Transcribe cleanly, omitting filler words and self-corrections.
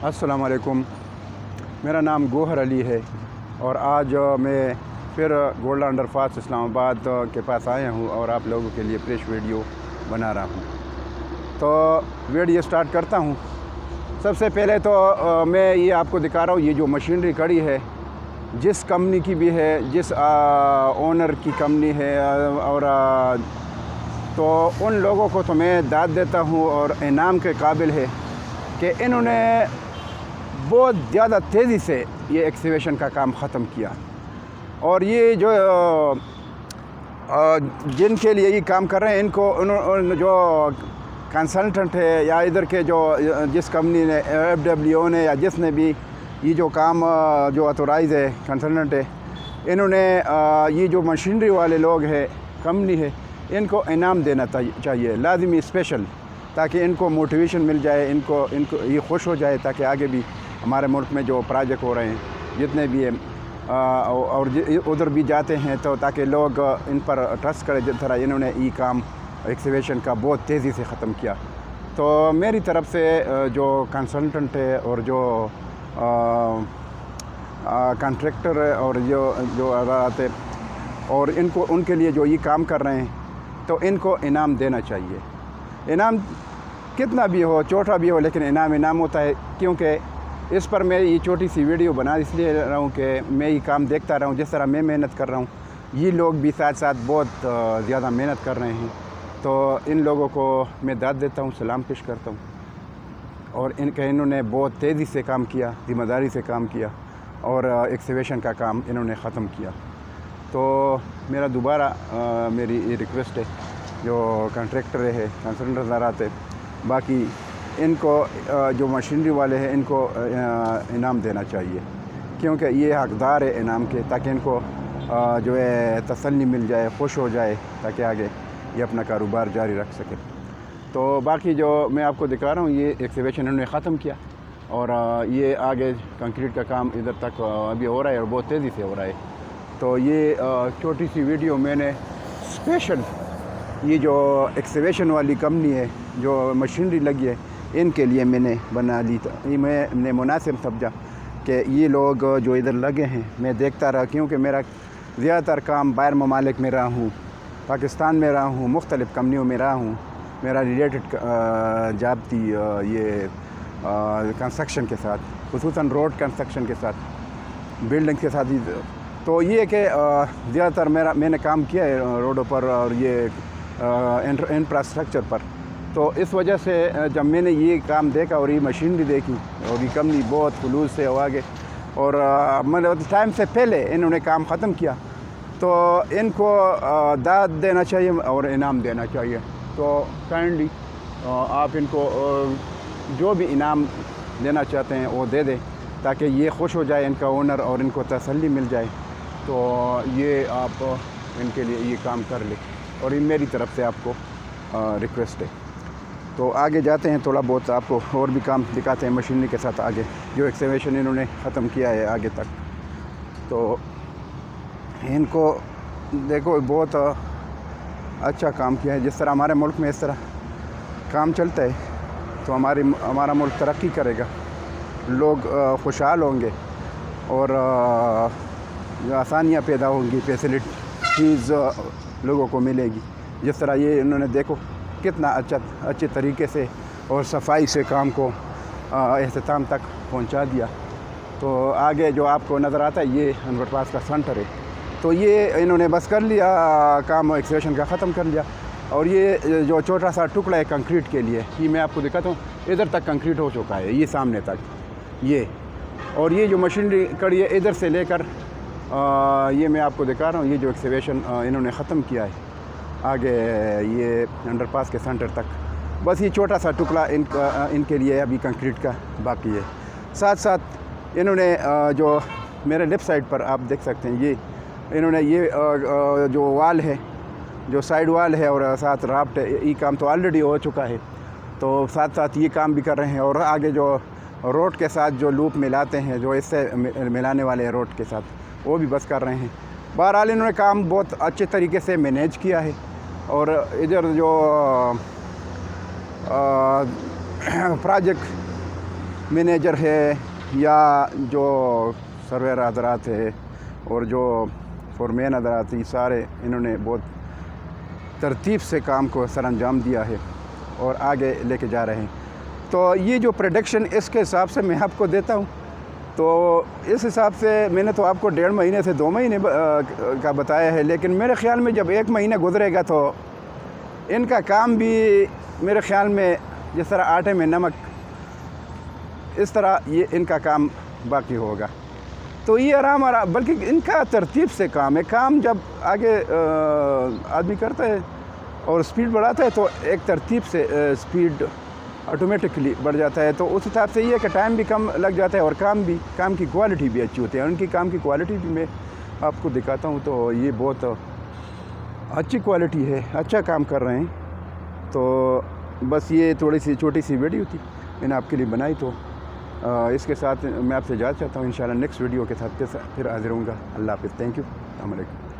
السلام علیکم، میرا نام گوہر علی ہے اور آج میں پھر گولڈا انڈر پاس اسلام آباد کے پاس آیا ہوں اور آپ لوگوں کے لیے فریش ویڈیو بنا رہا ہوں۔ تو ویڈیو سٹارٹ کرتا ہوں۔ سب سے پہلے تو میں یہ آپ کو دکھا رہا ہوں، یہ جو مشینری کھڑی ہے جس کمپنی کی بھی ہے، جس اونر کی کمپنی ہے، اور تو ان لوگوں کو تو میں داد دیتا ہوں اور انعام کے قابل ہے کہ انہوں نے بہت زیادہ تیزی سے یہ ایکسکیویشن کا کام ختم کیا۔ اور یہ جو جن کے لیے یہ کام کر رہے ہیں، ان کو جو کنسلٹنٹ ہے یا ادھر کے جس کمپنی نے ایف ڈبلیو او نے یا جس نے بھی یہ جو کام جو اتورائز ہے کنسلٹنٹ ہے، انہوں نے یہ جو مشینری والے لوگ ہیں کمپنی ہے، ان کو انعام دینا چاہیے لازمی اسپیشل، تاکہ ان کو موٹیویشن مل جائے، ان کو یہ خوش ہو جائے، تاکہ آگے بھی ہمارے ملک میں جو پروجیکٹ ہو رہے ہیں جتنے بھی ہیں اور ادھر بھی جاتے ہیں، تو تاکہ لوگ ان پر ٹرسٹ کریں جس طرح انہوں نے یہ کام ایکسکیویشن کا بہت تیزی سے ختم کیا۔ تو میری طرف سے جو کنسلٹنٹ ہے اور جو کنٹریکٹر ہے اور جو آتے ہے اور ان کے لیے جو یہ کام کر رہے ہیں، تو ان کو انعام دینا چاہیے۔ انعام کتنا بھی ہو، چھوٹا بھی ہو، لیکن انعام ہوتا ہے، کیونکہ اس پر میں یہ چھوٹی سی ویڈیو بنا اس لیے رہا ہوں کہ میں یہ کام دیکھتا رہا ہوں، جس طرح میں محنت کر رہا ہوں، یہ لوگ بھی ساتھ ساتھ بہت زیادہ محنت کر رہے ہیں۔ تو ان لوگوں کو میں داد دیتا ہوں، سلام پیش کرتا ہوں، اور انہوں نے بہت تیزی سے کام کیا، ذمہ داری سے کام کیا اور ایکسکیویشن کا کام انہوں نے ختم کیا۔ تو میرا دوبارہ میری یہ ریکویسٹ ہے، جو کنٹریکٹر ہے، کنسلٹنٹ نظر آتے، باقی ان کو جو مشینری والے ہیں، ان کو انعام دینا چاہیے، کیونکہ یہ حقدار ہے انعام کے، تاکہ ان کو جو ہے تسلی مل جائے، خوش ہو جائے، تاکہ آگے یہ اپنا کاروبار جاری رکھ سکے۔ تو باقی جو میں آپ کو دکھا رہا ہوں، یہ ایکسکیویشن انہوں نے ختم کیا، اور یہ آگے کنکریٹ کا کام ادھر تک ابھی ہو رہا ہے اور بہت تیزی سے ہو رہا ہے۔ تو یہ چھوٹی سی ویڈیو میں نے اسپیشل یہ جو ایکسکیویشن والی کمپنی ہے، جو مشینری لگی ہے، ان کے لیے میں نے بنا لی۔ یہ میں نے مناسب سمجھا کہ یہ لوگ جو ادھر لگے ہیں، میں دیکھتا رہا، کیونکہ میرا زیادہ تر کام باہر ممالک میں رہا ہوں، پاکستان میں رہا ہوں، مختلف کمپنیوں میں رہا ہوں، میرا ریلیٹڈ جاب تھی یہ کنسٹرکشن کے ساتھ، خصوصاً روڈ کنسٹرکشن کے ساتھ، بلڈنگ کے ساتھ ہی۔ تو یہ کہ زیادہ تر میں نے کام کیا ہے روڈوں پر اور یہ انفراسٹرکچر پر۔ تو اس وجہ سے جب میں نے یہ کام دیکھا اور یہ مشینری دیکھی اور یہ کمپنی بہت خلوص سے آگے اور ٹائم سے پہلے انہوں نے کام ختم کیا، تو ان کو داد دینا چاہیے اور انعام دینا چاہیے۔ تو کائنڈلی آپ ان کو جو بھی انعام دینا چاہتے ہیں وہ دے دیں، تاکہ یہ خوش ہو جائے ان کا اونر اور ان کو تسلی مل جائے۔ تو یہ آپ ان کے لیے یہ کام کر لیں، اور یہ میری طرف سے آپ کو ریکویسٹ ہے۔ تو آگے جاتے ہیں، تھوڑا بہت آپ کو اور بھی کام دکھاتے ہیں مشینری کے ساتھ آگے، جو ایکسکیویشن انہوں نے ختم کیا ہے آگے تک۔ تو ان کو دیکھو، بہت اچھا کام کیا ہے۔ جس طرح ہمارے ملک میں اس طرح کام چلتا ہے تو ہمارا ملک ترقی کرے گا، لوگ خوشحال ہوں گے اور آسانیاں پیدا ہوں گی، فیسلٹیز لوگوں کو ملے گی۔ جس طرح یہ انہوں نے دیکھو کتنا اچھے طریقے سے اور صفائی سے کام کو اختتام تک پہنچا دیا۔ تو آگے جو آپ کو نظر آتا ہے، یہ انڈر پاس کا سینٹر ہے۔ تو یہ انہوں نے بس کر لیا کام، ایکسکیویشن کا ختم کر لیا، اور یہ جو چھوٹا سا ٹکڑا ہے کنکریٹ کے لیے، یہ میں آپ کو دکھاتا ہوں، ادھر تک کنکریٹ ہو چکا ہے، یہ سامنے تک یہ، اور یہ جو مشینری کڑی ہے ادھر سے لے کر یہ میں آپ کو دکھا رہا ہوں، یہ جو ایکسکیویشن انہوں نے ختم کیا ہے آگے یہ انڈر پاس کے سینٹر تک، بس یہ چھوٹا سا ٹکڑا ان کے لیے ابھی کنکریٹ کا باقی ہے۔ ساتھ ساتھ انہوں نے جو میرے لیفٹ سائڈ پر آپ دیکھ سکتے ہیں، یہ انہوں نے یہ جو وال ہے، جو سائیڈ وال ہے اور ساتھ رافٹ ہے، یہ کام تو آلریڈی ہو چکا ہے، تو ساتھ ساتھ یہ کام بھی کر رہے ہیں، اور آگے جو روڈ کے ساتھ جو لوپ ملاتے ہیں، جو اس سے ملانے والے روڈ کے ساتھ، وہ بھی بس کر رہے ہیں۔ بہرحال انہوں نے کام بہت اچھے طریقے سے مینیج کیا ہے، اور ادھر جو پروجیکٹ مینیجر ہے یا جو سرویر حضرات ہے اور جو فورمین حضرات، یہ سارے انہوں نے بہت ترتیب سے کام کو سر انجام دیا ہے اور آگے لے کے جا رہے ہیں۔ تو یہ جو پروڈکشن اس کے حساب سے میں آپ کو دیتا ہوں، تو اس حساب سے میں نے تو آپ کو 1.5 مہینے سے 2 مہینے کا بتایا ہے، لیکن میرے خیال میں جب 1 مہینہ گزرے گا تو ان کا کام بھی میرے خیال میں جس طرح آٹے میں نمک، اس طرح یہ ان کا کام باقی ہوگا۔ تو یہ آرام بلکہ ان کا ترتیب سے کام ہے۔ کام جب آگے آدمی کرتا ہے اور سپیڈ بڑھاتا ہے تو ایک ترتیب سے سپیڈ آٹومیٹکلی بڑھ جاتا ہے، تو اس حساب سے یہ ہے کہ ٹائم بھی کم لگ جاتا ہے اور کام کی کوالٹی بھی اچھی ہوتی ہے۔ ان کی کام کی کوالٹی بھی میں آپ کو دکھاتا ہوں، تو یہ بہت اچھی کوالٹی ہے، اچھا کام کر رہے ہیں۔ تو بس یہ تھوڑی سی چھوٹی سی ویڈیو تھی میں نے آپ کے لیے بنائی، تو اس کے ساتھ میں آپ سے اجازت چاہتا ہوں۔ انشاءاللہ نیکسٹ ویڈیو کے ساتھ پھر حاضر ہوں گا۔ اللہ حافظ، تھینک یو، السلام علیکم۔